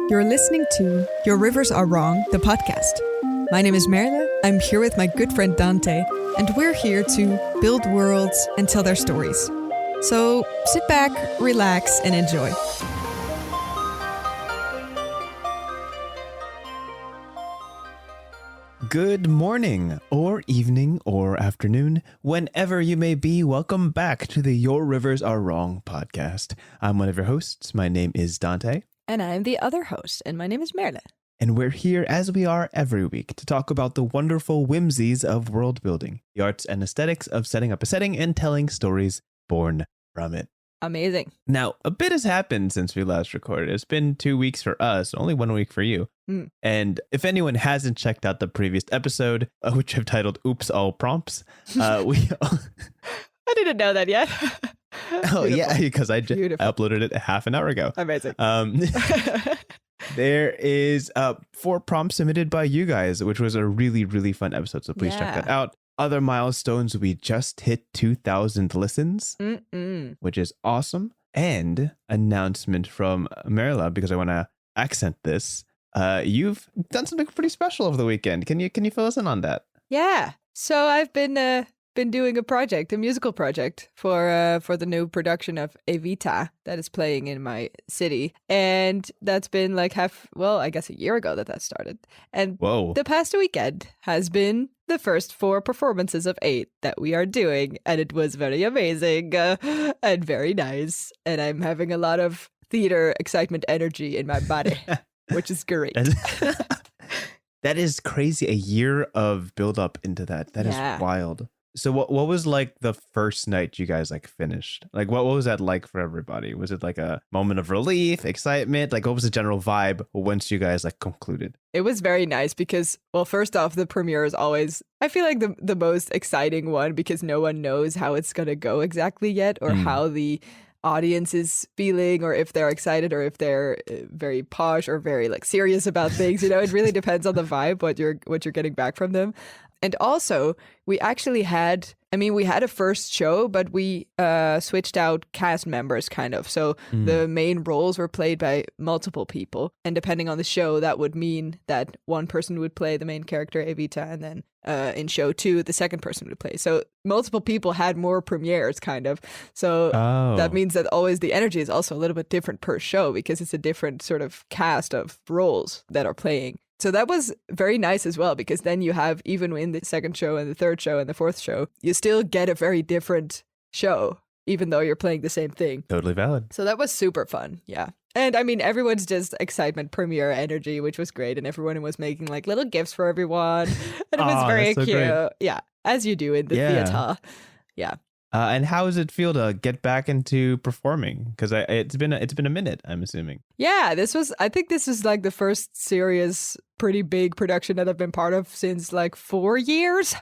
You're listening to Your Rivers Are Wrong, the podcast. My name is Merle. I'm here with my good friend Dante, and we're here to build worlds and tell their stories. So sit back, relax, and enjoy. Good morning, or evening, or afternoon, whenever you may be. Welcome back to the Your Rivers Are Wrong podcast. I'm one of your hosts. My name is Dante. And I'm the other host, and my name is Merle. And we're here, as we are every week, to talk about the wonderful whimsies of world building, the arts and aesthetics of setting up a setting and telling stories born from it. Amazing. Now, a bit has happened since we last recorded. It's been 2 weeks for us, only 1 week for you. And if anyone hasn't checked out the previous episode, which I've titled Oops, All Prompts, we... I didn't know that yet. Oh, yeah, because I uploaded it half an hour ago. Amazing. There is 4 prompts submitted by you guys, which was a really, really fun episode. So please check that out. Other milestones, we just hit 2,000 listens, which is awesome. And announcement from Marilla, because I want to accent this. You've done something pretty special over the weekend. Can you fill us in on that? Yeah. So I've been doing a musical project for the new production of Evita that is playing in my city. And that's been like I guess a year ago that started. And the past weekend has been the first 4 performances of 8 that we are doing. And it was very amazing and very nice. And I'm having a lot of theater excitement energy in my body, which is great. That is crazy. A year of build up into that. That is wild. So what was like the first night you guys like finished? Like what was that like for everybody? Was it like a moment of relief, excitement? Like what was the general vibe once you guys like concluded? It was very nice because, well, first off, the premiere is always, I feel like the most exciting one because no one knows how it's going to go exactly yet or how the audience is feeling or if they're excited or if they're very posh or very like serious about things. You know, it really depends on the vibe, what you're getting back from them. And also, we actually had a first show, but we switched out cast members kind of. So the main roles were played by multiple people. And depending on the show, that would mean that one person would play the main character, Evita, and then in show 2, the second person would play. So multiple people had more premieres kind of. So that means that always the energy is also a little bit different per show because it's a different sort of cast of roles that are playing. So that was very nice as well, because then you have, even in the second show and the third show and the fourth show, you still get a very different show, even though you're playing the same thing. Totally valid. So that was super fun. Yeah. And I mean, everyone's just excitement, premiere energy, which was great. And everyone was making like little gifts for everyone. And it was very cute. Great. Yeah. As you do in the theater. Yeah. And how does it feel to get back into performing? Because it's been a minute, I'm assuming. Yeah, I think this is like the first serious, pretty big production that I've been part of since like 4 years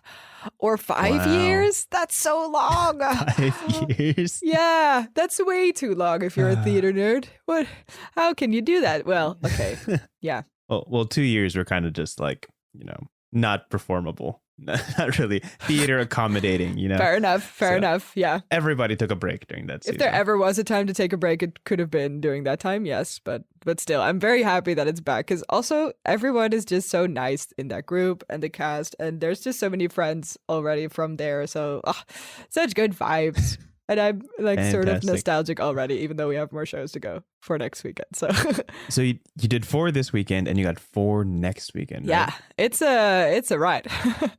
or 5 years. That's so long. 5 years? Yeah, that's way too long if you're a theater nerd. How can you do that? Well, okay. Yeah. Well, 2 years were kind of just like, not performable. Not really theater accommodating, Fair enough. Yeah. Everybody took a break during that season. If there ever was a time to take a break, it could have been during that time, yes. But still, I'm very happy that it's back because also everyone is just so nice in that group and the cast. And there's just so many friends already from there. So such good vibes. And I'm like sort of nostalgic already, even though we have more shows to go for next weekend. So you did 4 this weekend and you got 4 next weekend. Yeah, right? It's a ride.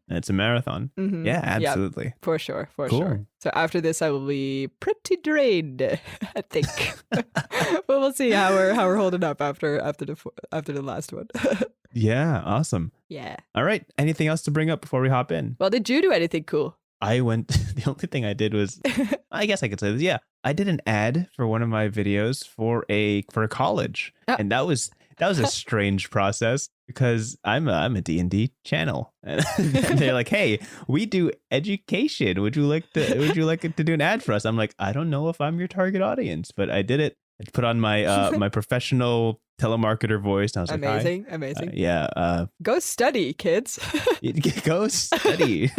It's a marathon. Mm-hmm. Yeah, absolutely. Yep, for sure. Sure. So after this, I will be pretty drained, I think. But we'll see how we're holding up after the last one. Yeah, awesome. Yeah. All right. Anything else to bring up before we hop in? Well, did you do anything cool? The only thing I did was, I guess I could say this. Yeah, I did an ad for one of my videos for a college. Oh. And that was a strange process because I'm a D&D channel. And they're like, "Hey, we do education. Would you like to do an ad for us?" I'm like, "I don't know if I'm your target audience, but I did it. I put on my my professional telemarketer voice. And I was amazing, like, amazing. Yeah. Go study, kids. Go study.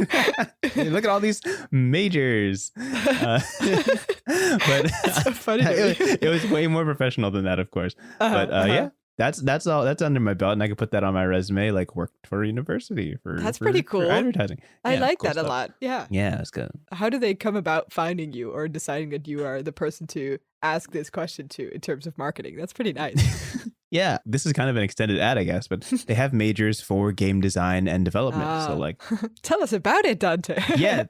Look at all these majors. But so funny. It was way more professional than that, of course. But yeah, that's all. That's under my belt, and I could put that on my resume. Like worked for a university for That's pretty for cool. advertising. I Yeah, like cool that a stuff. lot. Yeah. Yeah, that's good. How do they come about finding you or deciding that you are the person to ask this question to in terms of marketing? That's pretty nice. Yeah, this is kind of an extended ad, I guess, but they have majors for game design and development. So like, tell us about it, Dante. yeah,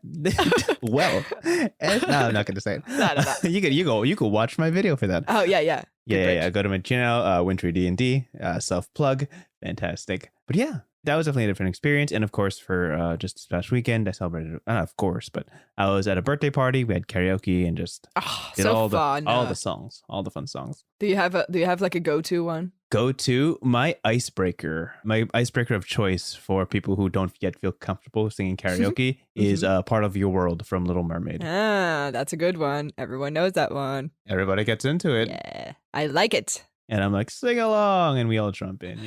well, no, I'm not going to say it. No. You could watch my video for that. Oh yeah. Yeah. Go to my channel, Wintry D&D, self plug, fantastic. But yeah, that was definitely a different experience. And of course, for just this past weekend, I celebrated. Of course, but I was at a birthday party. We had karaoke and just did so all fun. the songs, all the fun songs. Do you have like a go-to one? Go to my icebreaker of choice for people who don't yet feel comfortable singing karaoke is Part of Your World from Little Mermaid. That's a good one. Everyone knows that one. Everybody gets into it. Yeah, I like it. And I'm like, sing along, and we all jump in,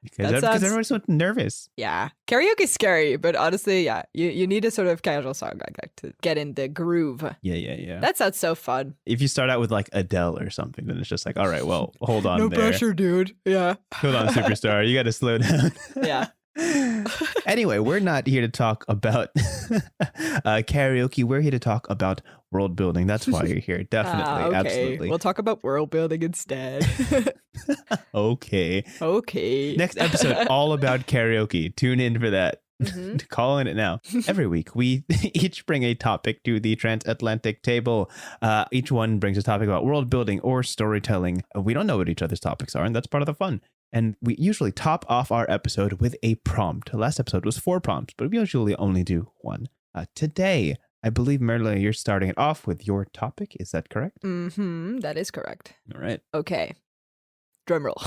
because everyone's so nervous. Yeah, karaoke's scary, but honestly, yeah, you need a sort of casual song like that to get in the groove. Yeah. That sounds so fun. If you start out with like Adele or something, then it's just like, all right, well, hold on. No there. pressure, dude. Yeah. Hold on, superstar. You got to slow down. Yeah. Anyway, we're not here to talk about karaoke. We're here to talk about world building. That's why you're here. Definitely. Okay. Absolutely. We'll talk about world building instead. Okay. Next Next episode, all about karaoke. Tune in for that. Calling it now. Every week, we each bring a topic to the transatlantic table. Each one brings a topic about world building or storytelling. We don't know what each other's topics are, and that's part of the fun. And we usually top off our episode with a prompt. Last episode was 4 prompts, but we usually only do 1. Today, I believe, Merla, you're starting it off with your topic. Is that correct? That is correct. All right. Okay. Drum roll.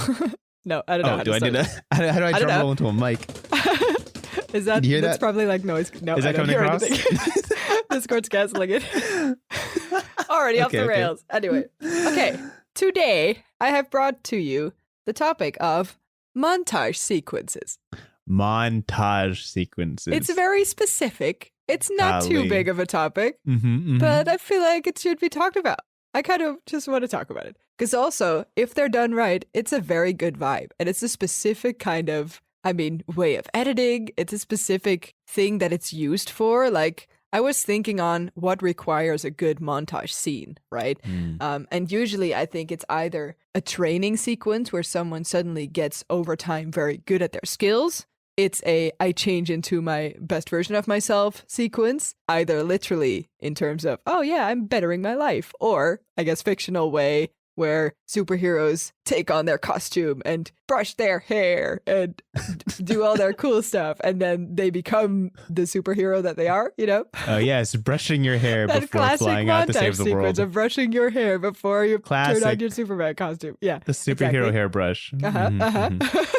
No, I don't know. Oh, do I do that? How do I drum roll into a mic? Is that? Did you hear that's that? probably like noise. No, Is that I don't coming hear across? anything. Discord's canceling it. Already off the rails. Anyway, okay. Today, I have brought to you the topic of montage sequences. Montage sequences. It's very specific. It's not too big of a topic, but I feel like it should be talked about. I kind of just want to talk about it. Because also, if they're done right, it's a very good vibe. And it's a specific kind of, way of editing. It's a specific thing that it's used for. Like, I was thinking on what requires a good montage scene, right? And usually I think it's either a training sequence where someone suddenly gets over time very good at their skills. It's a I change into my best version of myself sequence, either literally in terms of, oh yeah, I'm bettering my life, or I guess fictional way where superheroes take on their costume and brush their hair and do all their cool stuff, and then they become the superhero that they are, Oh, yes, brushing your hair that before classic flying out to save the sequence world. of brushing your hair before you turn on Classic. your Superman costume. Yeah, The superhero hairbrush.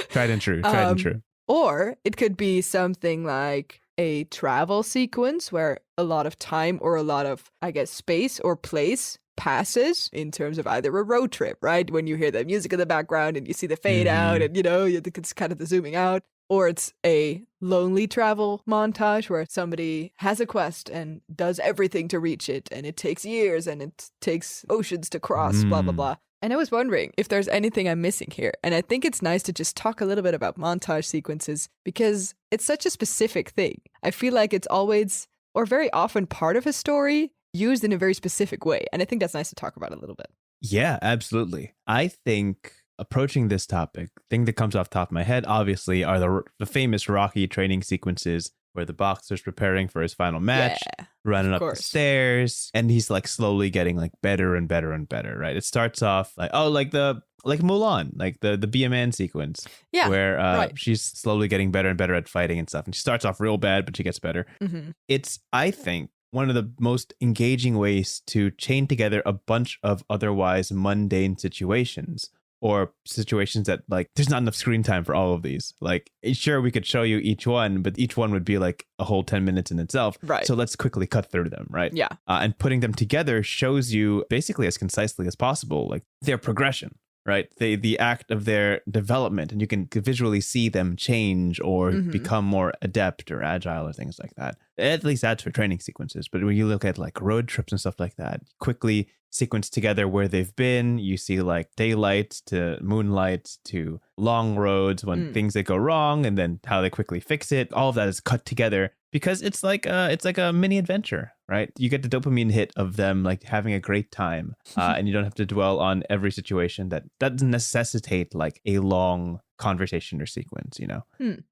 Tried and true. Or it could be something like a travel sequence where a lot of time or a lot of, I guess, space or place passes in terms of either a road trip, right? When you hear the music in the background and you see the fade out and, it's kind of the zooming out. Or it's a lonely travel montage where somebody has a quest and does everything to reach it, and it takes years and it takes oceans to cross, blah, blah, blah. And I was wondering if there's anything I'm missing here. And I think it's nice to just talk a little bit about montage sequences because it's such a specific thing. I feel like it's always, or very often, part of a story used in a very specific way. And I think that's nice to talk about a little bit. Yeah, absolutely. I think approaching this topic, thing that comes off the top of my head, obviously, are the famous Rocky training sequences where the boxer's preparing for his final match, running up the stairs, and he's like slowly getting like better and better and better, right? It starts off like, like Mulan, like the Be a Man sequence, where she's slowly getting better and better at fighting and stuff. And she starts off real bad, but she gets better. It's, I think, one of the most engaging ways to chain together a bunch of otherwise mundane situations, or situations that like there's not enough screen time for all of these. Like, sure, we could show you each one, but each one would be like a whole 10 minutes in itself. Right. So let's quickly cut through them, right? Yeah. And putting them together shows you basically as concisely as possible, like their progression. right? The act of their development, and you can visually see them change or become more adept or agile or things like that. At least that's for training sequences. But when you look at like road trips and stuff like that, quickly sequence together where they've been, you see like daylight to moonlight to long roads when things that go wrong, and then how they quickly fix it. All of that is cut together because it's like a mini adventure, right? You get the dopamine hit of them like having a great time, and you don't have to dwell on every situation that doesn't necessitate like a long conversation or sequence.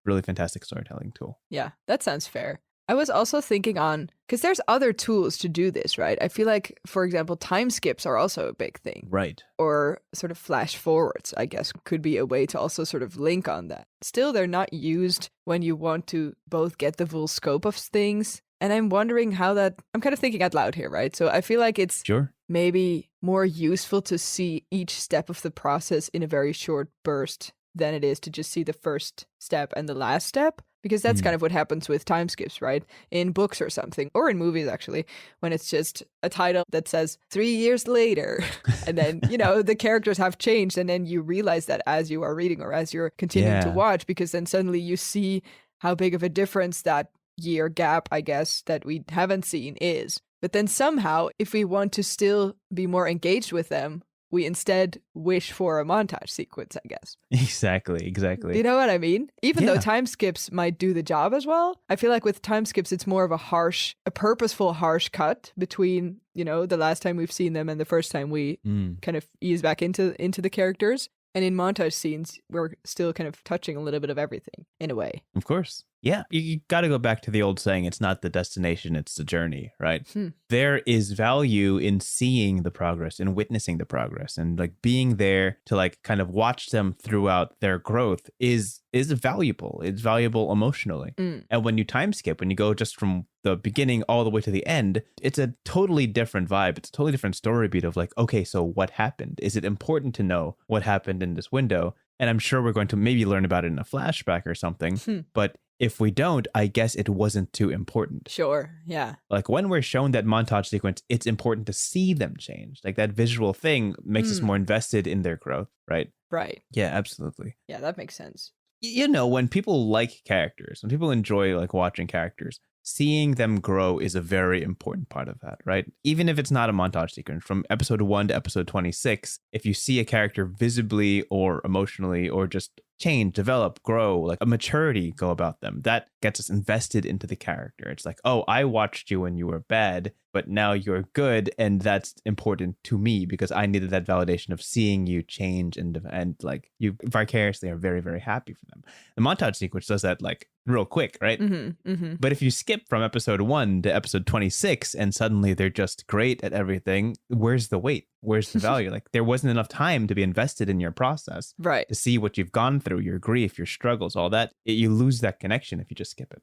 Really fantastic storytelling tool. Yeah, that sounds fair. I was also thinking on, because there's other tools to do this, right? I feel like, for example, time skips are also a big thing. Right. Or sort of flash forwards, I guess, could be a way to also sort of link on that. Still, they're not used when you want to both get the full scope of things. And I'm wondering how that, I'm kind of thinking out loud here, right? So I feel like it's maybe more useful to see each step of the process in a very short burst than it is to just see the first step and the last step. Because that's kind of what happens with time skips, right? In books or something, or in movies, actually, when it's just a title that says 3 years later. And then, the characters have changed. And then you realize that as you are reading or as you're continuing to watch, because then suddenly you see how big of a difference that year gap, I guess, that we haven't seen is. But then somehow, if we want to still be more engaged with them, we instead wish for a montage sequence, I guess. Exactly. You know what I mean? Even though time skips might do the job as well, I feel like with time skips, it's more of a purposeful harsh cut between, the last time we've seen them and the first time we kind of ease back into the characters. And in montage scenes, we're still kind of touching a little bit of everything in a way. Of course. Yeah, you got to go back to the old saying, it's not the destination, it's the journey, right? There is value in seeing the progress and witnessing the progress, and like being there to like kind of watch them throughout their growth is valuable. It's valuable emotionally. And when you time skip, when you go just from the beginning all the way to the end, it's a totally different vibe. It's a totally different story beat of like, okay, so what happened? Is it important to know what happened in this window? And I'm sure we're going to maybe learn about it in a flashback or something, but if we don't, I guess it wasn't too important. Sure, yeah. Like when we're shown that montage sequence, it's important to see them change. Like that visual thing makes us more invested in their growth, right? Right. Yeah, absolutely. Yeah, that makes sense. When people like characters, when people enjoy like watching characters, seeing them grow is a very important part of that, right? Even if it's not a montage sequence, from episode 1 to episode 26, if you see a character visibly or emotionally or just change, develop, grow, like a maturity go about them, that gets us invested into the character. It's like, oh, I watched you when you were bad, but now you're good, and that's important to me because I needed that validation of seeing you change and like you vicariously are very, very happy for them. The montage sequence does that like real quick, right? But if you skip from episode 1 to episode 26 and suddenly they're just great at everything, where's the weight? Where's the value? Like there wasn't enough time to be invested in your process, right? To see what you've gone through, your grief, your struggles, all that. You lose that connection if you just skip it.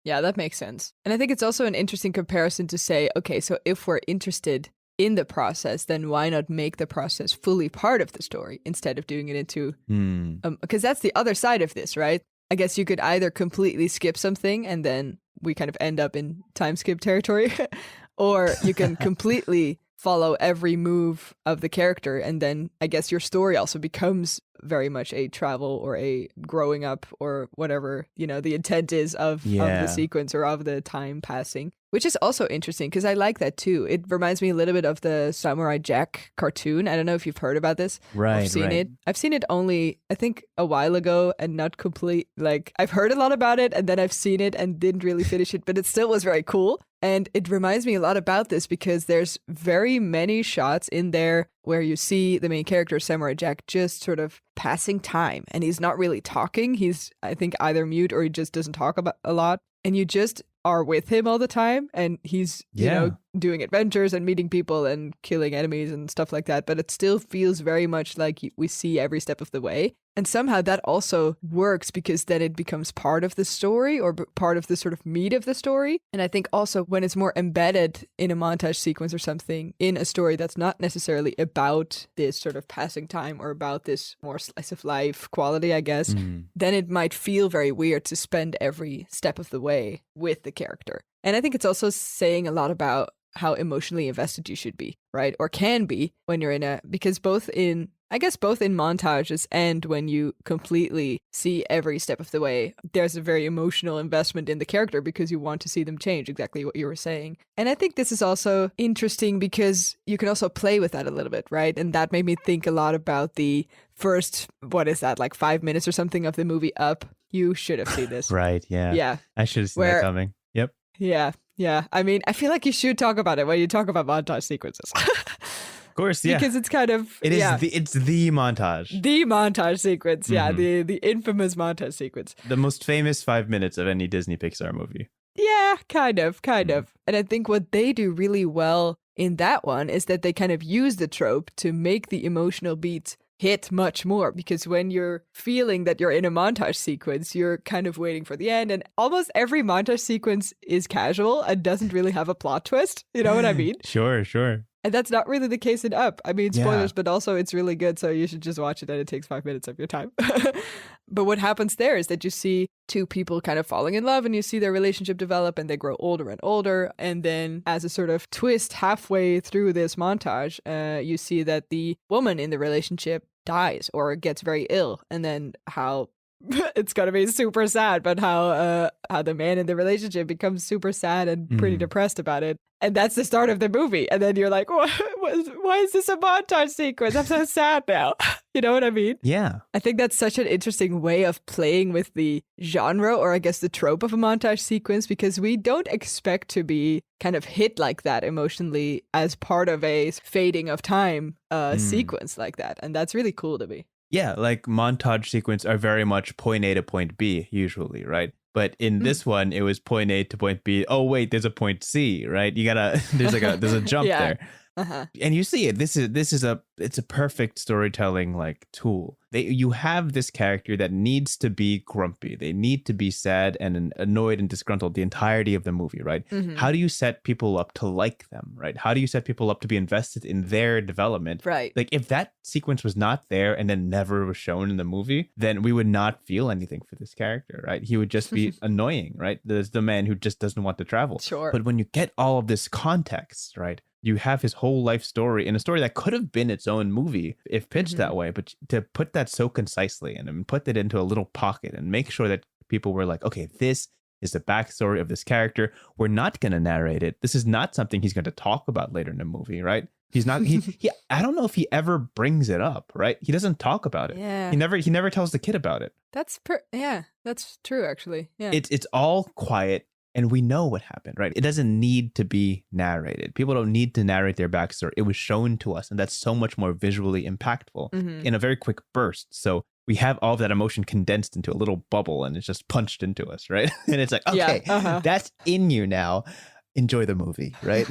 Yeah, that makes sense. And I think it's also an interesting comparison to say, okay, so if we're interested in the process, then why not make the process fully part of the story instead of doing it into, because that's the other side of this, right? I guess you could either completely skip something and then we kind of end up in time skip territory, or you can completely follow every move of the character, and then I guess your story also becomes very much a travel or a growing up or whatever, the intent is of the sequence or of the time passing, which is also interesting because I like that too. It reminds me a little bit of the Samurai Jack cartoon. I don't know if you've heard about this. Right. I've seen it. I've seen it only, I think, a while ago and not complete. Like I've heard a lot about it and then I've seen it and didn't really finish it, but it still was very cool. And it reminds me a lot about this because there's very many shots in there where you see the main character, Samurai Jack, just sort of passing time. And he's not really talking. He's, I think, either mute or he just doesn't talk about a lot. And you just are with him all the time. And he's, doing adventures and meeting people and killing enemies and stuff like that. But it still feels very much like we see every step of the way. And somehow that also works because then it becomes part of the story or part of the sort of meat of the story. And I think also when it's more embedded in a montage sequence or something in a story that's not necessarily about this sort of passing time or about this more slice of life quality, I guess, then it might feel very weird to spend every step of the way with the character. And I think it's also saying a lot about how emotionally invested you should be, right? Or can be when you're because both in I guess both in montages and when you completely see every step of the way, there's a very emotional investment in the character because you want to see them change, exactly what you were saying. And I think this is also interesting because you can also play with that a little bit, right? And that made me think a lot about the first, what is that, like 5 minutes or something of the movie Up. You should have seen this. Right. Yeah. Yeah. I should have seen that coming. Yep. Yeah. Yeah. I mean, I feel like you should talk about it when you talk about montage sequences. Of course, yeah. Because it's kind of it's the montage. The montage sequence, yeah, the infamous montage sequence. The most famous 5 minutes of any Disney Pixar movie. Yeah, kind of. And I think what they do really well in that one is that they kind of use the trope to make the emotional beats hit much more, because when you're feeling that you're in a montage sequence, you're kind of waiting for the end, and almost every montage sequence is casual and doesn't really have a plot twist. You know what I mean? Sure. And that's not really the case in Up. I mean, spoilers, but also it's really good, so you should just watch it and it takes 5 minutes of your time. But what happens there is that you see two people kind of falling in love and you see their relationship develop and they grow older and older. And then as a sort of twist halfway through this montage, you see that the woman in the relationship dies or gets very ill. And then how it's gonna be super sad, but how the man in the relationship becomes super sad and pretty depressed about it. And that's the start of the movie. And then you're like, why is this a montage sequence? I'm so sad now. You know what I mean? Yeah. I think that's such an interesting way of playing with the genre, or I guess the trope of a montage sequence, because we don't expect to be kind of hit like that emotionally as part of a fading of time sequence like that. And that's really cool to me. Yeah, like montage sequence are very much point A to point B usually, right? But in this one, it was point A to point B. Oh wait, there's a point C, right? You gotta there's a jump there. Uh-huh. And you see it. It's a perfect storytelling like tool. You have this character that needs to be grumpy. They need to be sad and annoyed and disgruntled the entirety of the movie, right? Mm-hmm. How do you set people up to like them, right? How do you set people up to be invested in their development? Right. Like if that sequence was not there and then never was shown in the movie, then we would not feel anything for this character, right? He would just be annoying, right? There's the man who just doesn't want to travel. Sure. But when you get all of this context, right? You have his whole life story in a story that could have been its own movie if pitched that way, but to put that so concisely and put it into a little pocket and make sure that people were like, okay, this is the backstory of this character. We're not going to narrate it. This is not something he's going to talk about later in the movie, right? He's not, I don't know if he ever brings it up, right? He doesn't talk about it. Yeah. He never tells the kid about it. That's true, actually. Yeah. It's all quiet. And we know what happened, right? It doesn't need to be narrated. People don't need to narrate their backstory. It was shown to us, and that's so much more visually impactful in a very quick burst. So we have all of that emotion condensed into a little bubble, and it's just punched into us, right? And it's like, okay, that's in you now. Enjoy the movie, right?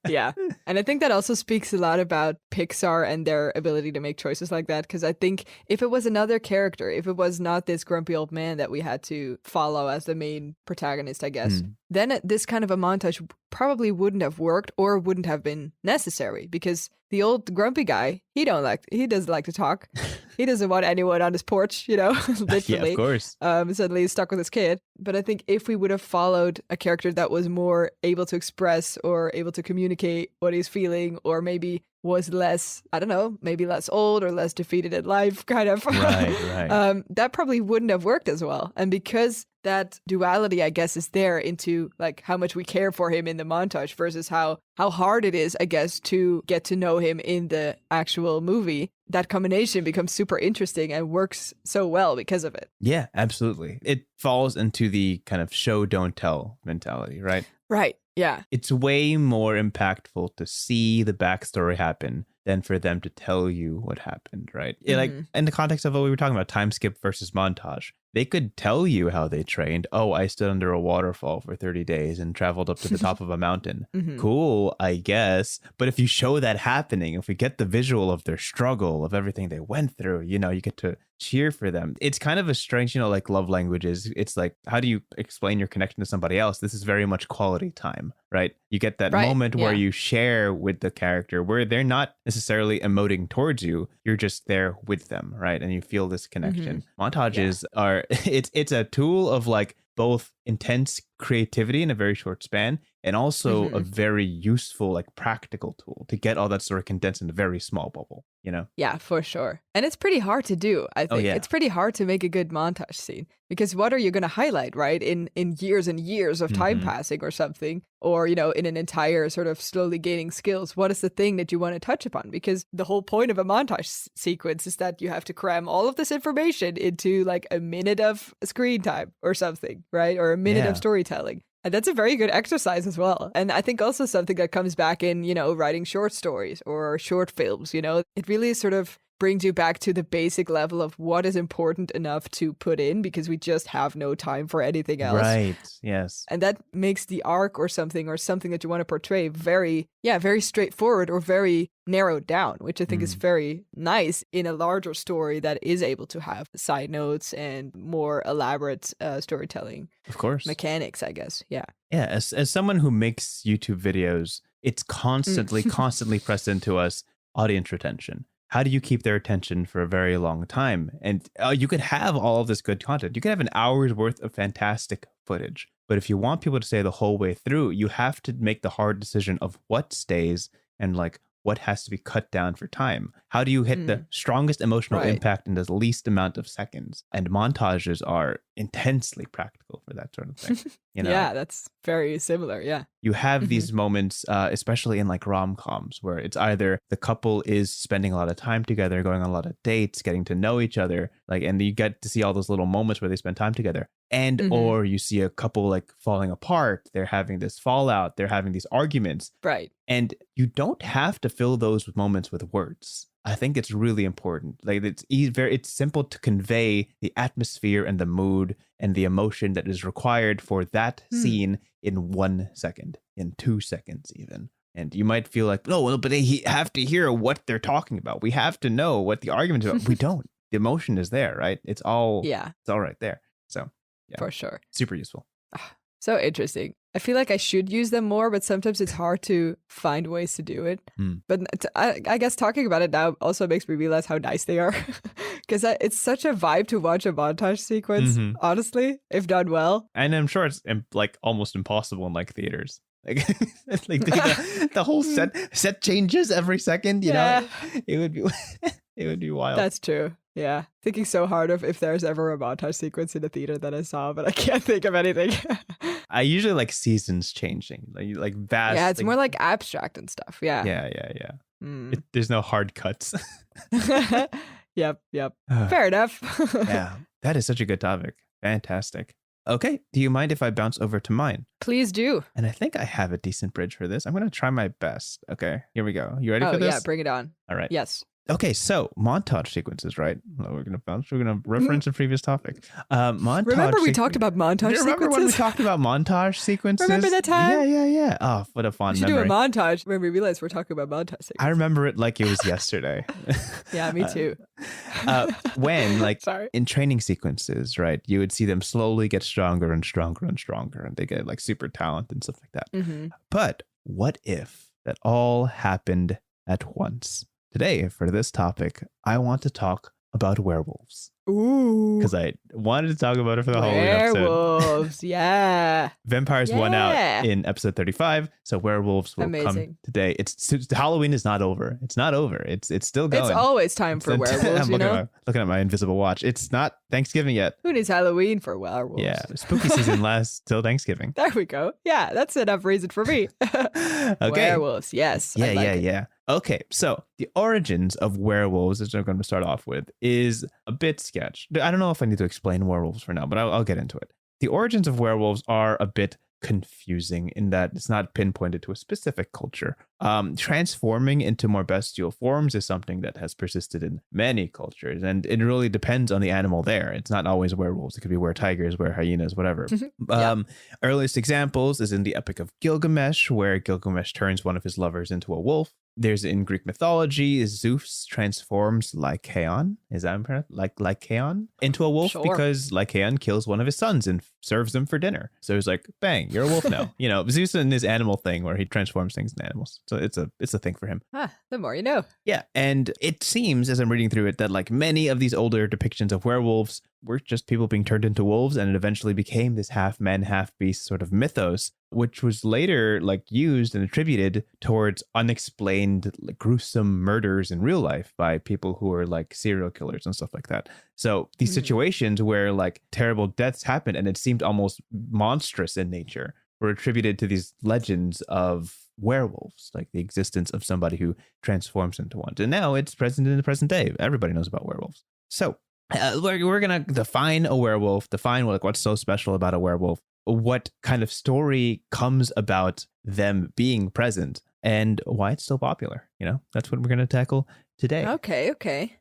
Yeah. And I think that also speaks a lot about Pixar and their ability to make choices like that. Because I think if it was another character, if it was not this grumpy old man that we had to follow as the main protagonist, I guess, then this kind of a montage probably wouldn't have worked or wouldn't have been necessary, because the old grumpy guy, he doesn't like to talk. He doesn't want anyone on his porch, literally. Yeah, of course. Suddenly he's stuck with his kid. But I think if we would have followed a character that was more able to express or able to communicate what he's feeling, or maybe was less, I don't know, maybe less old or less defeated in life, kind of. Right. That probably wouldn't have worked as well. And because that duality, I guess, is there into like how much we care for him in the montage versus how hard it is, I guess, to get to know him in the actual movie, that combination becomes super interesting and works so well because of it. Yeah, absolutely. It falls into the kind of show, don't tell mentality, right? Right. Yeah. It's way more impactful to see the backstory happen than for them to tell you what happened, right? Like in the context of what we were talking about, time skip versus montage, they could tell you how they trained. Oh, I stood under a waterfall for 30 days and traveled up to the top of a mountain. Cool, I guess. But if you show that happening, if we get the visual of their struggle, of everything they went through, you get to cheer for them. It's kind of a strange, like love languages. It's like, how do you explain your connection to somebody else? This is very much quality time, right? You get that moment where you share with the character where they're not necessarily emoting towards you. You're just there with them, right? And you feel this connection. Montages are, it's a tool of like both intense creativity in a very short span and also a very useful, like practical tool to get all that story condensed in a very small bubble, you know? Yeah, for sure. And it's pretty hard to do, I Oh, think. yeah. It's pretty hard to make a good montage scene because what are you going to highlight, right? In years and years of time passing or something, or, you know, in an entire sort of slowly gaining skills, what is the thing that you want to touch upon? Because the whole point of a montage sequence is that you have to cram all of this information into like a minute of screen time or something, right? Or a minute of storytelling. And that's a very good exercise as well. And I think also something that comes back in, you know, writing short stories or short films, you know, it really sort of brings you back to the basic level of what is important enough to put in because we just have no time for anything else. Right. Yes. And that makes the arc or something that you want to portray very straightforward or very narrowed down, which I think is very nice in a larger story that is able to have side notes and more elaborate storytelling. Of course. Mechanics, I guess. Yeah. Yeah. As someone who makes YouTube videos, it's constantly pressed into us audience retention. How do you keep their attention for a very long time? And you could have all of this good content. You could have an hour's worth of fantastic footage. But if you want people to stay the whole way through, you have to make the hard decision of what stays and like what has to be cut down for time. How do you hit the strongest emotional impact in the least amount of seconds? And montages are intensely practical for that sort of thing. You know? Yeah, that's very similar. Yeah. You have these moments, especially in like rom-coms, where it's either the couple is spending a lot of time together, going on a lot of dates, getting to know each other, like, and you get to see all those little moments where they spend time together. And or you see a couple like falling apart, they're having this fallout, they're having these arguments. Right. And you don't have to fill those moments with words. I think it's really important. Like it's simple to convey the atmosphere and the mood and the emotion that is required for that scene in 1 second, in 2 seconds even. And you might feel like, no, but they have to hear what they're talking about. We have to know what the argument is about. We don't. The emotion is there, right? It's all right there. So yeah, for sure. Super useful. So interesting. I feel like I should use them more, but sometimes it's hard to find ways to do it. But I guess talking about it now also makes me realize how nice they are. Because it's such a vibe to watch a montage sequence, honestly, if done well. And I'm sure it's like almost impossible in like theaters. Like, the whole set changes every second, you know? It would be wild. That's true. Yeah. Thinking so hard of if there's ever a montage sequence in a theater that I saw, but I can't think of anything. I usually like seasons changing, like vast. Yeah, it's like, more like abstract and stuff. Yeah. Yeah. There's no hard cuts. Yep. Fair enough. Yeah, that is such a good topic. Fantastic. Okay, do you mind if I bounce over to mine? Please do. And I think I have a decent bridge for this. I'm going to try my best. Okay, here we go. You ready for this? Yeah, bring it on. All right. Yes. Okay, so montage sequences, right? Well, we're gonna reference a previous topic. Montage. Remember we talked about montage sequences? Remember when we talked about montage sequences? Remember that time? Yeah. Oh, what a fun memory. We should do a montage when we realize we're talking about montage sequences. I remember it like it was yesterday. Yeah, me too. When, like, in training sequences, right, you would see them slowly get stronger and stronger and stronger, and they get like super talent and stuff like that. But what if that all happened at once? Today, for this topic, I want to talk about werewolves. Ooh. Because I wanted to talk about it for the whole episode. Werewolves, yeah. Vampires won out in episode 35, so werewolves will come today. Halloween is not over. It's not over. It's still going. It's always time for werewolves, I'm looking at my invisible watch. It's not Thanksgiving yet. Who needs Halloween for werewolves? Yeah, spooky season lasts till Thanksgiving. There we go. Yeah, that's enough reason for me. Okay. Werewolves, yes. Yeah. Okay, so the origins of werewolves, as I'm going to start off with, is a bit sketch. I don't know if I need to explain werewolves for now, but I'll get into it. The origins of werewolves are a bit confusing in that it's not pinpointed to a specific culture. Transforming into more bestial forms is something that has persisted in many cultures, and it really depends on the animal there. It's not always werewolves. It could be were-tigers, were-hyenas, whatever. Earliest examples is in the Epic of Gilgamesh, where Gilgamesh turns one of his lovers into a wolf. There's in Greek mythology, Zeus transforms Lycaon, is that correct? Lycaon into a wolf because Lycaon kills one of his sons and serves them for dinner. So he's like, bang, you're a wolf now. You know, Zeus and his animal thing where he transforms things into animals. So it's a thing for him. The more you know. Yeah, and it seems as I'm reading through it that like many of these older depictions of werewolves were just people being turned into wolves, and it eventually became this half man, half beast sort of mythos, which was later like used and attributed towards unexplained like, gruesome murders in real life by people who are like serial killers and stuff like that. So these situations where like terrible deaths happened and it seemed almost monstrous in nature were attributed to these legends of werewolves, like the existence of somebody who transforms into one. And now it's present in the present day. Everybody knows about werewolves. So we're going to define a werewolf, define like what's so special about a werewolf, what kind of story comes about them being present, and why it's so popular. You know, that's what we're going to tackle today. Okay.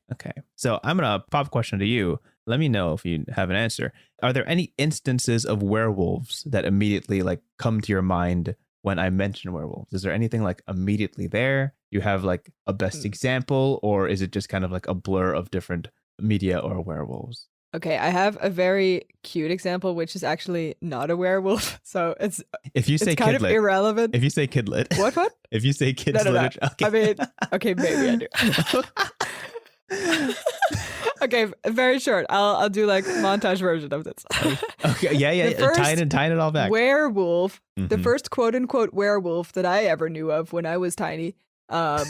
So I'm going to pop a question to you. Let me know if you have an answer. Are there any instances of werewolves that immediately like come to your mind when I mention werewolves? Is there anything like immediately there? You have like a best example, or is it just kind of like a blur of different media or werewolves? Okay, I have a very cute example, which is actually not a werewolf. So it's if you say kind kidlit, of irrelevant. If you say kidlit. What? If you say kids No. literature. Okay. I mean, okay, maybe I do. Okay, very short. I'll do like montage version of this. Okay, yeah. Tying it all back. Werewolf, the first quote unquote werewolf that I ever knew of when I was tiny. I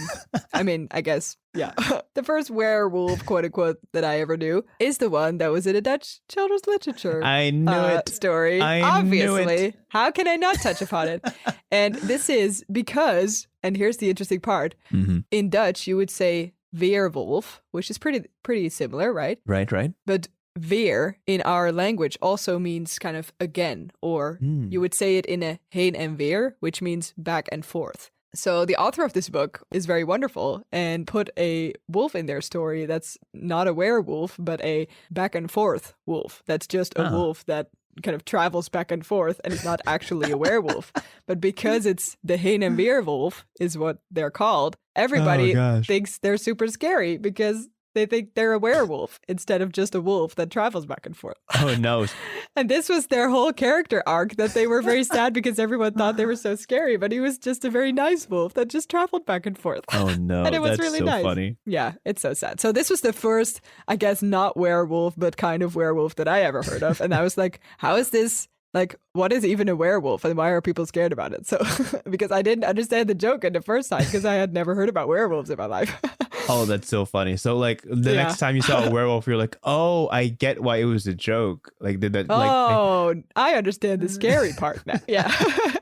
mean, I guess, yeah. The first werewolf, quote unquote, that I ever knew is the one that was in a Dutch children's literature I knew it. Story. Obviously. Knew it. How can I not touch upon it? And this is because, and here's the interesting part, in Dutch, you would say weerwolf, which is pretty similar, right? Right. But weer in our language also means kind of again, or you would say it in a heen en weer, which means back and forth. So the author of this book is very wonderful and put a wolf in their story that's not a werewolf, but a back and forth wolf. That's just a wolf that kind of travels back and forth and is not actually a werewolf. But because it's the heen en weer wolf is what they're called, everybody thinks they're super scary because they think they're a werewolf instead of just a wolf that travels back and forth. Oh, no. And this was their whole character arc, that they were very sad because everyone thought they were so scary, but he was just a very nice wolf that just traveled back and forth. Oh, no. And it was That's really so nice. Funny. Yeah, it's so sad. So this was the first, I guess, not werewolf, but kind of werewolf that I ever heard of. And I was like, how is this? Like, what is even a werewolf and why are people scared about it? So, because I didn't understand the joke in the first time because I had never heard about werewolves in my life. Oh, that's so funny. So, like, the next time you saw a werewolf, you're like, oh, I get why it was a joke. Like, did that? I understand the scary part now. Yeah.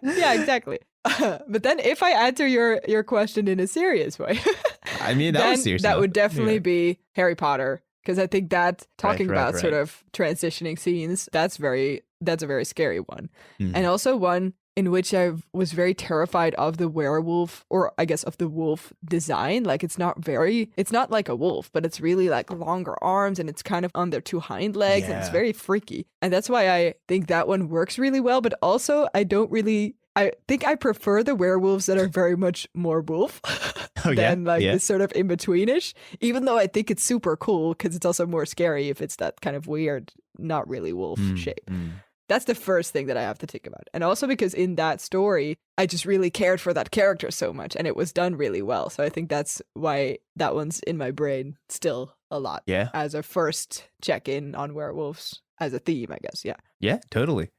Yeah, exactly. But then if I answer your question in a serious way, I mean, that was serious. That would definitely be Harry Potter. Because I think that talking about right. sort of transitioning scenes, that's a very scary one. And also one in which I was very terrified of the werewolf, or I guess of the wolf design. Like it's not like a wolf, but it's really like longer arms and it's kind of on their two hind legs and it's very freaky. And that's why I think that one works really well. But also I think I prefer the werewolves that are very much more wolf than this sort of in-betweenish, even though I think it's super cool because it's also more scary if it's that kind of weird, not really wolf shape. That's the first thing that I have to think about. And also because in that story, I just really cared for that character so much and it was done really well. So I think that's why that one's in my brain still a lot. Yeah. As a first check-in on werewolves as a theme, I guess. Yeah. Yeah, totally.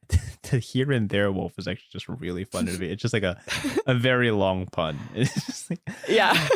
The here and there wolf is actually just really fun to me. It's just like a very long pun. It's just like, yeah.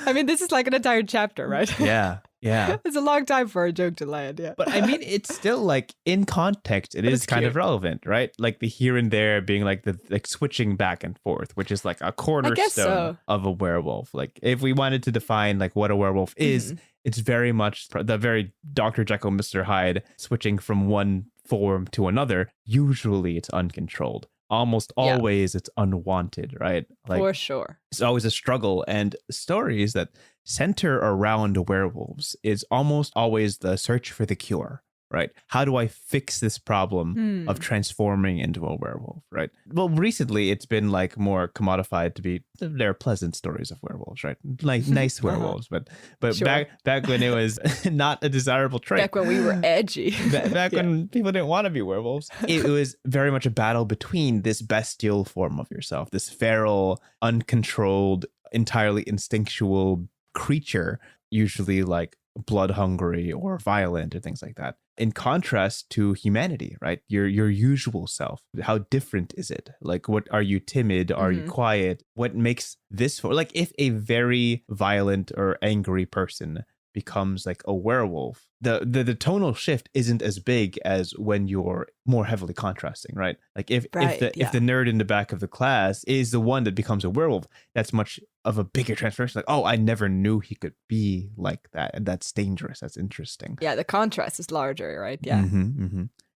I mean, this is like an entire chapter, right? Yeah. It's a long time for a joke to land, yeah. But I mean, it's still like in context, it is kind of relevant, right? Like the here and there being like the like switching back and forth, which is like a cornerstone of a werewolf. Like if we wanted to define like what a werewolf is, it's very much the very Dr. Jekyll, Mr. Hyde switching from one form to another. Usually it's uncontrolled. Almost always it's unwanted, right? Like, for sure. It's always a struggle, and stories that center around werewolves is almost always the search for the cure, right? How do I fix this problem of transforming into a werewolf, right? Well, recently it's been like more commodified to be, they're pleasant stories of werewolves, right? Like nice werewolves, but sure. back when it was not a desirable trait. Back when we were edgy. Back when people didn't want to be werewolves. It was very much a battle between this bestial form of yourself, this feral, uncontrolled, entirely instinctual creature, usually like blood hungry or violent or things like that. In contrast to humanity, right? Your usual self. How different is it? Like, what are you timid? Are you quiet? What makes this for? Like, if a very violent or angry person becomes like a werewolf, the tonal shift isn't as big as when you're more heavily contrasting, right? Like if the nerd in the back of the class is the one that becomes a werewolf, that's much of a bigger transformation. Like, oh, I never knew he could be like that, and that's dangerous. That's interesting. Yeah, the contrast is larger, right? Yeah.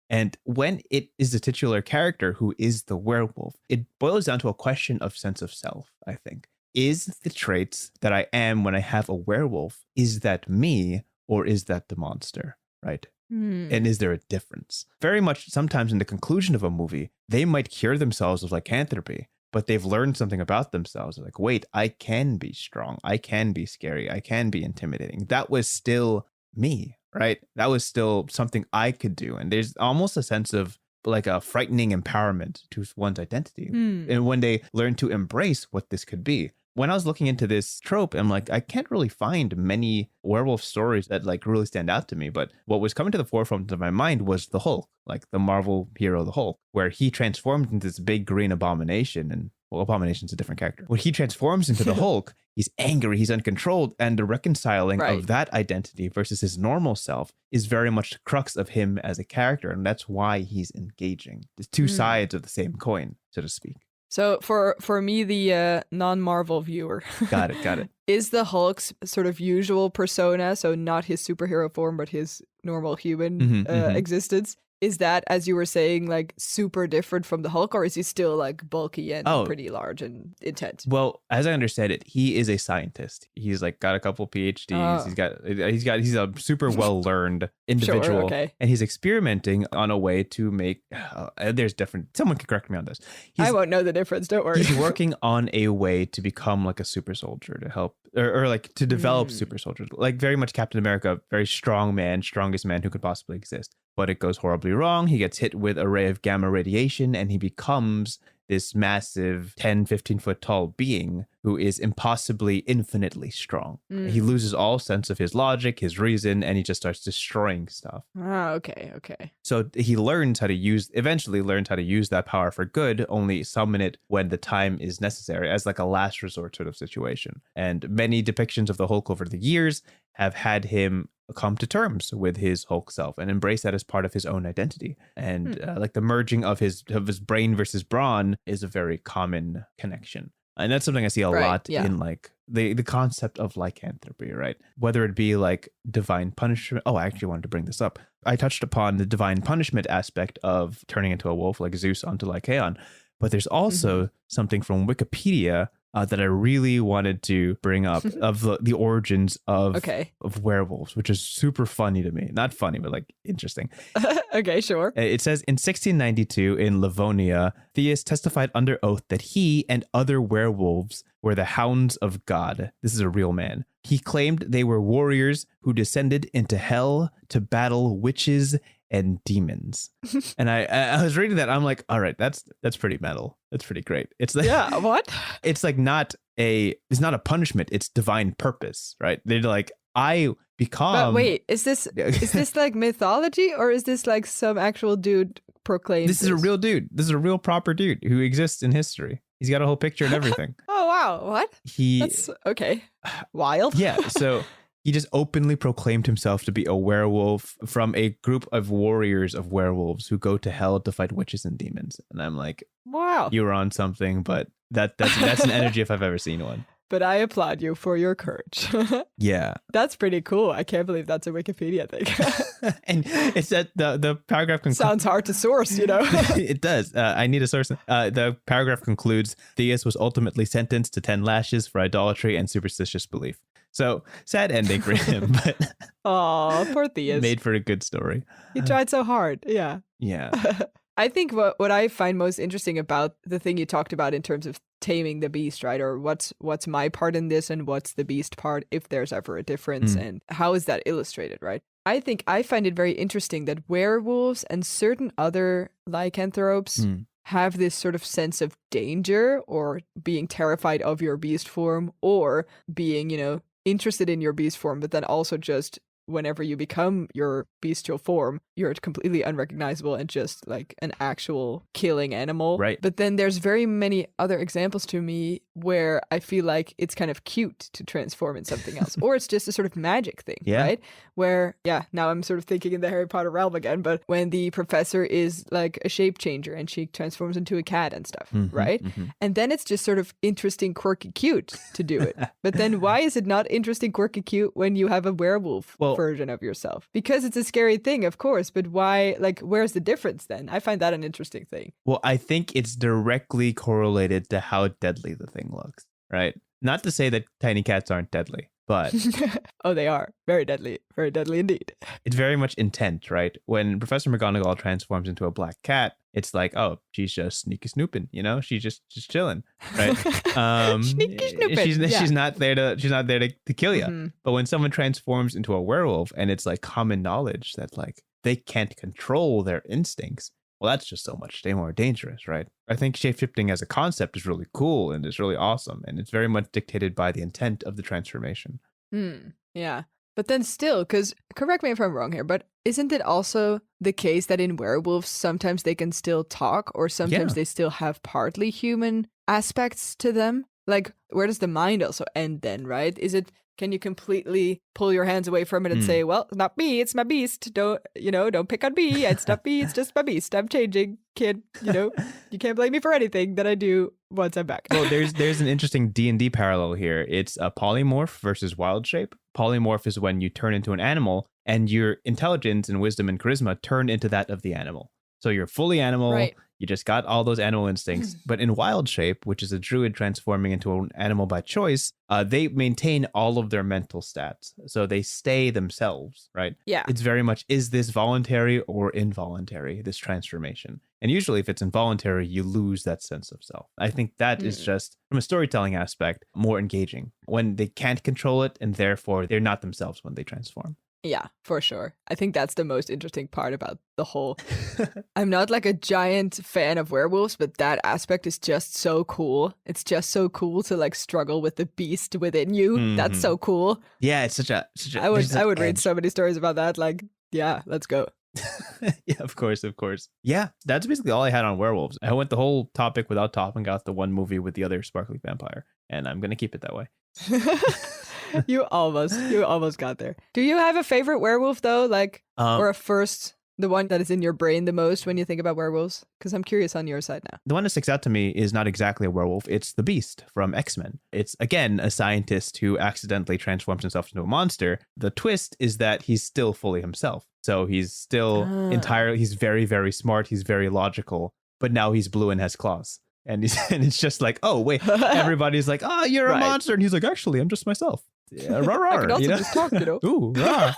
And when it is the titular character who is the werewolf, it boils down to a question of sense of self, I think. Is the traits that I am when I have a werewolf, is that me or is that the monster, right? And is there a difference? Very much sometimes in the conclusion of a movie, they might cure themselves of lycanthropy, but they've learned something about themselves. Like, wait, I can be strong. I can be scary. I can be intimidating. That was still me, right? That was still something I could do. And there's almost a sense of like a frightening empowerment to one's identity. And when they learn to embrace what this could be. When I was looking into this trope, I'm like, I can't really find many werewolf stories that like really stand out to me. But what was coming to the forefront of my mind was the Hulk, like the Marvel hero, the Hulk, where he transformed into this big green abomination. And well, Abomination's a different character. When he transforms into the Hulk, he's angry, he's uncontrolled. And the reconciling of that identity versus his normal self is very much the crux of him as a character. And that's why he's engaging. There's two sides of the same coin, so to speak. So for me, the non-Marvel viewer, got it. Is the Hulk's sort of usual persona, so not his superhero form, but his normal human existence, is that, as you were saying, like super different from the Hulk, or is he still like bulky and pretty large and intense? Well, as I understand it, he is a scientist. He's like got a couple PhDs. He's a super well learned individual, and he's experimenting on a way to make. There's different. Someone can correct me on this. I won't know the difference. Don't worry. He's working on a way to become like a super soldier to help, or like to develop super soldiers, like very much Captain America, very strong man, strongest man who could possibly exist. But it goes horribly wrong. He gets hit with a ray of gamma radiation and he becomes this massive 10, 15 foot tall being who is impossibly infinitely strong. He loses all sense of his logic, his reason, and he just starts destroying stuff. Okay. So he eventually learns how to use that power for good, only summon it when the time is necessary as like a last resort sort of situation. And many depictions of the Hulk over the years have had him come to terms with his Hulk self and embrace that as part of his own identity. And like the merging of his brain versus brawn is a very common connection. And that's something I see a lot in like the concept of lycanthropy, right? Whether it be like divine punishment. Oh, I actually wanted to bring this up. I touched upon the divine punishment aspect of turning into a wolf like Zeus onto Lycaon. But there's also something from Wikipedia that I really wanted to bring up of the origins of werewolves, which is super funny to me. Not funny, but like interesting. Okay, sure. It says in 1692 in Livonia, Theus testified under oath that he and other werewolves were the hounds of God. This is a real man. He claimed they were warriors who descended into hell to battle witches and demons. And I was reading that. I'm like, all right, that's pretty metal. That's pretty great. It's like, what? It's like it's not a punishment. It's divine purpose, right? They're like, I become. But wait, is this like mythology or is this like some actual dude proclaimed? This is a real dude. This is a real proper dude who exists in history. He's got a whole picture and everything. Oh wow, what? That's okay. Wild. Yeah. So. He just openly proclaimed himself to be a werewolf from a group of warriors of werewolves who go to hell to fight witches and demons. And I'm like, wow, you were on something, but that's an energy if I've ever seen one. But I applaud you for your courage. Yeah. That's pretty cool. I can't believe that's a Wikipedia thing. And it's that the paragraph sounds hard to source, you know? It does. I need a source. The paragraph concludes, Theus was ultimately sentenced to 10 lashes for idolatry and superstitious belief. So sad ending for him, but oh, poor Theus. Made for a good story. He tried so hard. Yeah. Yeah. I think what I find most interesting about the thing you talked about in terms of taming the beast, right? Or what's my part in this and what's the beast part, if there's ever a difference, and how is that illustrated, right? I think I find it very interesting that werewolves and certain other lycanthropes have this sort of sense of danger or being terrified of your beast form or being, interested in your beast form, but then also just whenever you become your bestial form, you're completely unrecognizable and just like an actual killing animal. Right. But then there's very many other examples to me where I feel like it's kind of cute to transform in something else, or it's just a sort of magic thing, right? Where, now I'm sort of thinking in the Harry Potter realm again, but when the professor is like a shape changer and she transforms into a cat and stuff, right? And then it's just sort of interesting, quirky, cute to do it. But then why is it not interesting, quirky, cute when you have a werewolf version of yourself? Because it's a scary thing, of course, but why, like, where's the difference then? I find that an interesting thing. Well, I think it's directly correlated to how deadly the thing looks, right? Not to say that tiny cats aren't deadly, but oh, they are very deadly indeed. It's very much intent, right? When Professor McGonagall transforms into a black cat, it's like, oh, she's just sneaky snooping, you know? She's just chilling, right? Sneaky snooping. She's not there to kill you. But when someone transforms into a werewolf, and it's like common knowledge that like they can't control their instincts, well, that's just so much more dangerous, right? I think shapeshifting as a concept is really cool and it's really awesome. And it's very much dictated by the intent of the transformation. Yeah. But then still, because correct me if I'm wrong here, but isn't it also the case that in werewolves, sometimes they can still talk or sometimes they still have partly human aspects to them? Like, where does the mind also end then, right? Can you completely pull your hands away from it and say, well, it's not me, it's my beast. Don't pick on me. It's not me, it's just my beast. I'm changing, kid. You can't blame me for anything that I do once I'm back. Well, there's an interesting D&D parallel here. It's a polymorph versus wild shape. Polymorph is when you turn into an animal and your intelligence and wisdom and charisma turn into that of the animal. So you're fully animal. Right. You just got all those animal instincts. But in wild shape, which is a druid transforming into an animal by choice, they maintain all of their mental stats. So they stay themselves, right? Yeah. It's very much, is this voluntary or involuntary, this transformation? And usually if it's involuntary, you lose that sense of self. I think that is just, from a storytelling aspect, more engaging when they can't control it and therefore they're not themselves when they transform. Yeah, for sure. I think that's the most interesting part about the whole. I'm not like a giant fan of werewolves, but that aspect is just so cool. It's just so cool to like struggle with the beast within you. That's so cool. Yeah, it's such a I would read so many stories about that. Like, yeah, let's go. Yeah, of course. Yeah, that's basically all I had on werewolves. I went the whole topic without topping out the one movie with the other sparkly vampire, and I'm gonna keep it that way. You almost got there. Do you have a favorite werewolf though? Like, or a first, the one that is in your brain the most when you think about werewolves? Because I'm curious on your side now. The one that sticks out to me is not exactly a werewolf. It's the Beast from X-Men. It's, again, a scientist who accidentally transforms himself into a monster. The twist is that he's still fully himself. So he's still he's very, very smart. He's very logical. But now he's blue and has claws. And it's just like, oh, wait, everybody's like, oh, you're a monster. And he's like, actually, I'm just myself. Yeah, rawr, I can also just talk, Ooh, rawr,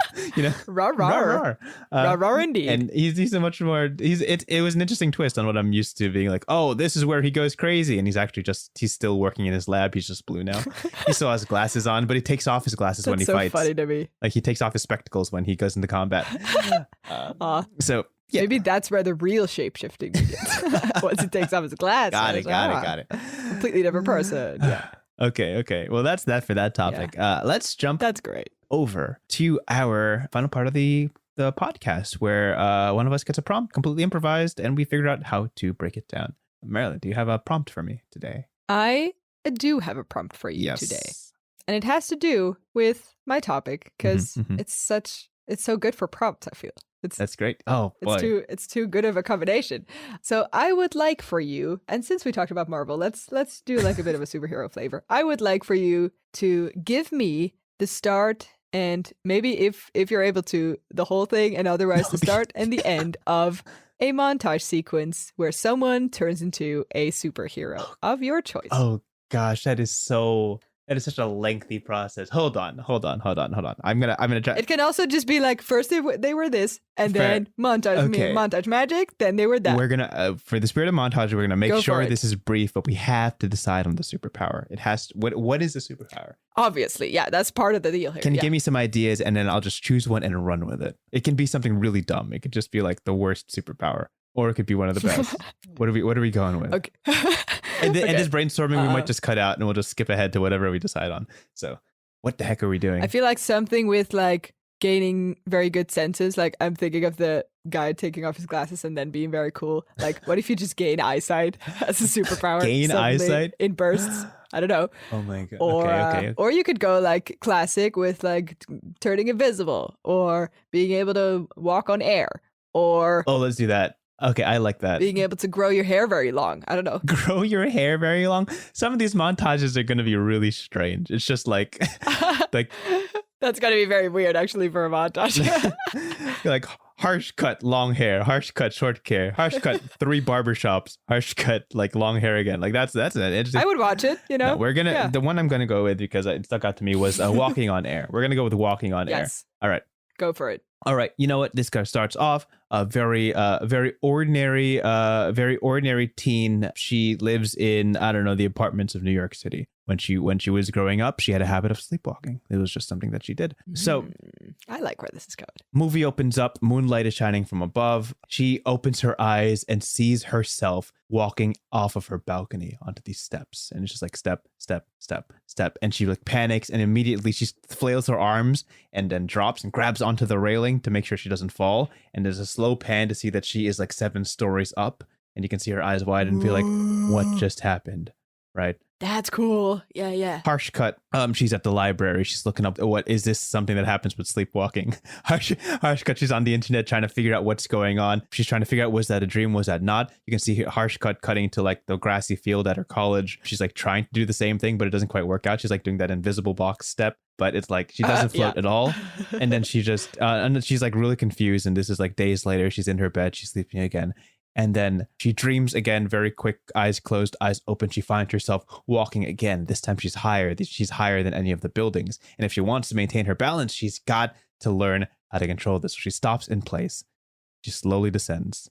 rawr, rawr, indeed. And he's a much more. It was an interesting twist on what I'm used to being like. Oh, this is where he goes crazy, and he's still working in his lab. He's just blue now. He still has glasses on, but he takes off his glasses when he fights. That's so funny to me. Like he takes off his spectacles when he goes into combat. So yeah. Maybe that's where the real shape-shifting begins. Once he takes off his glasses. Got it. Completely different person. Yeah. Okay. Well, that's that for that topic. Yeah. Let's jump. That's great. Over to our final part of the podcast, where one of us gets a prompt, completely improvised, and we figure out how to break it down. Marilyn, do you have a prompt for me today? I do have a prompt for you today, and it has to do with my topic because it's so good for prompts. I feel. That's great. Oh, boy. It's too good of a combination. So I would like for you, and since we talked about Marvel, let's do like a bit of a superhero flavor. I would like for you to give me the start and maybe if you're able to, the whole thing, and otherwise the start and the end of a montage sequence where someone turns into a superhero of your choice. Oh gosh, that is such a lengthy process. Hold on. I'm gonna try. It can also just be like first they were this, and then montage magic. Then they were that. We're gonna for the spirit of montage, we're gonna make sure this is brief, but we have to decide on the superpower. It has to, what is the superpower? Obviously, yeah, that's part of the deal here. Can you give me some ideas, and then I'll just choose one and run with it. It can be something really dumb. It could just be like the worst superpower, or it could be one of the best. What are we going with? Okay. And this brainstorming, we might just cut out and we'll just skip ahead to whatever we decide on. So what the heck are we doing? I feel like something with like gaining very good senses. Like I'm thinking of the guy taking off his glasses and then being very cool. Like what if you just gain eyesight as a superpower? Gain suddenly eyesight in bursts. I don't know. Oh my god. Or Okay. or you could go like classic with like turning invisible or being able to walk on air or Oh, let's do that. Okay, I like that. being able to grow your hair very long. I don't know. Grow your hair very long. Some of these montages are going to be really strange. It's just like That's going to be very weird actually for a montage. like harsh cut, long hair, harsh cut, short hair, harsh cut, 3 barbershops, harsh cut, like long hair again. Like that's an interesting. I would watch it, you know. No, we're gonna the one I'm gonna go with because it stuck out to me was walking on air. We're gonna go with walking on air. Yes. All right. Go for it. All right, you know what? This guy starts off a very ordinary teen. She lives in, I don't know, the apartments of New York City. When she was growing up, she had a habit of sleepwalking. It was just something that she did. So I like where this is going. movie opens up, moonlight is shining from above. She opens her eyes and sees herself walking off of her balcony onto these steps. And it's just like step, step, step, step. And she like panics and immediately she flails her arms and then drops and grabs onto the railing to make sure she doesn't fall. And there's a slow pan to see that she is like 7 stories up. And you can see her eyes wide and be like, what just happened? Right? That's cool. Yeah. Harsh cut. She's at the library. She's looking up. What is this? Something that happens with sleepwalking? Harsh cut. She's on the internet trying to figure out what's going on. She's trying to figure out, was that a dream? Was that not? You can see harsh cut cutting to like the grassy field at her college. She's like trying to do the same thing, but it doesn't quite work out. She's like doing that invisible box step, but it's like she doesn't float at all. And then she just and she's like really confused. And this is like days later. She's in her bed. She's sleeping again. And then she dreams again, very quick, eyes closed, eyes open. She finds herself walking again. This time she's higher. She's higher than any of the buildings. And if she wants to maintain her balance, she's got to learn how to control this. So she stops in place. She slowly descends.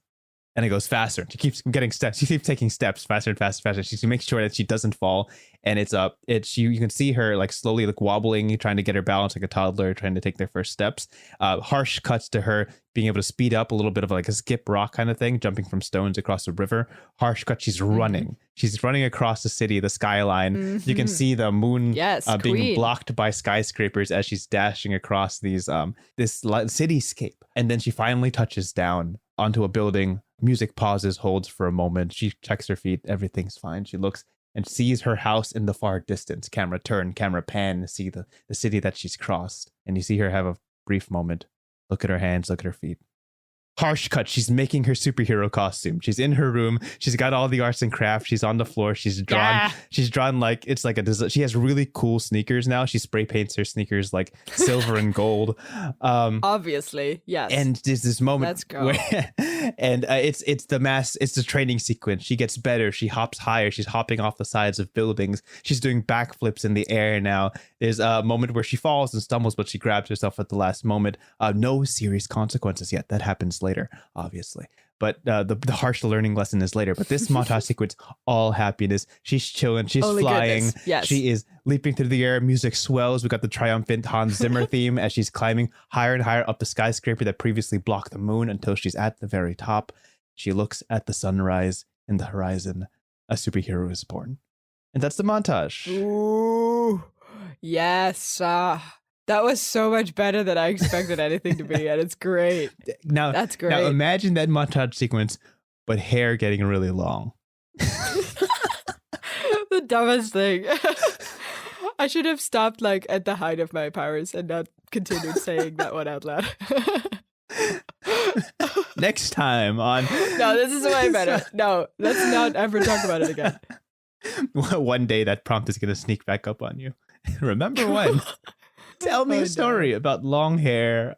And it goes faster. She keeps getting steps. She keeps taking steps faster and faster and faster. She makes sure that she doesn't fall. And you can see her like slowly like wobbling, trying to get her balance like a toddler, trying to take their first steps. Harsh cuts to her being able to speed up a little bit of like a skip rock kind of thing, jumping from stones across the river. Harsh cut, she's running. She's running across the city, the skyline. You can see the moon being blocked by skyscrapers as she's dashing across this cityscape. And then she finally touches down onto a building. Music pauses, holds for a moment. She checks her feet. Everything's fine. She looks and sees her house in the far distance. Camera turn, camera pan to see the city that she's crossed. And you see her have a brief moment. Look at her hands, look at her feet. Harsh cut. She's making her superhero costume. She's in her room. She's got all the arts and crafts. She's on the floor. She's drawn. She's drawn like it's like a. She has really cool sneakers now. She spray paints her sneakers like silver and gold. Obviously, yes. And there's this moment. Let's go. Where, and it's the training sequence. She gets better. She hops higher. She's hopping off the sides of buildings. She's doing backflips in the air now. There's a moment where she falls and stumbles, but she grabs herself at the last moment. No serious consequences yet. That happens later, obviously, but the harsh learning lesson is later. But this montage sequence, all happiness. She's chilling, she's flying. Yes. She is leaping through the air. Music swells. We got the triumphant Hans Zimmer theme as she's climbing higher and higher up the skyscraper that previously blocked the moon until she's at the very top. She looks at the sunrise in the horizon. A superhero is born. And that's the montage. Ooh, yes. That was so much better than I expected anything to be, and it's great. Now, that's great. Now imagine that montage sequence, but hair getting really long. The dumbest thing. I should have stopped like at the height of my powers and not continued saying that one out loud. Next time on... No, this is way better. No, let's not ever talk about it again. One day that prompt is going to sneak back up on you. Remember when? Tell me a story about long hair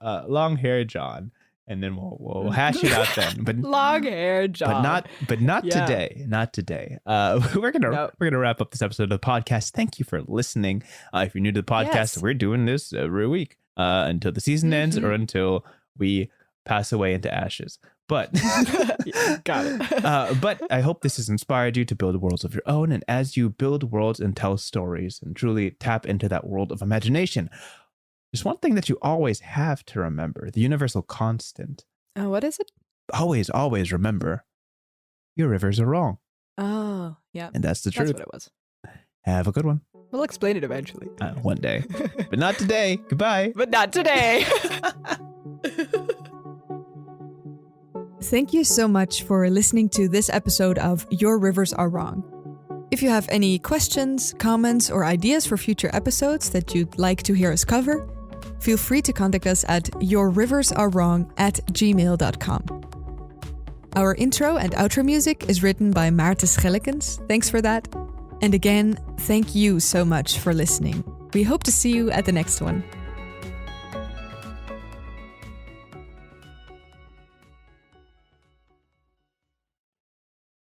John, and then we'll hash it out then. But long hair John, but not today. Not today. We're gonna wrap up this episode of the podcast. Thank you for listening. If you're new to the podcast, we're doing this every week until the season ends or until we pass away into ashes. But got it. But I hope this has inspired you to build worlds of your own. And as you build worlds and tell stories and truly tap into that world of imagination, there's one thing that you always have to remember, the universal constant. What is it? Always, always remember, your rivers are wrong. Oh, yeah. And that's the truth. That's what it was. Have a good one. We'll explain it eventually. One day. But not today. Goodbye. But not today. Thank you so much for listening to this episode of Your Rivers Are Wrong. If you have any questions, comments, or ideas for future episodes that you'd like to hear us cover, feel free to contact us at yourriversarewrong@gmail.com. Our intro and outro music is written by Maarten Schellekens. Thanks for that. And again, thank you so much for listening. We hope to see you at the next one.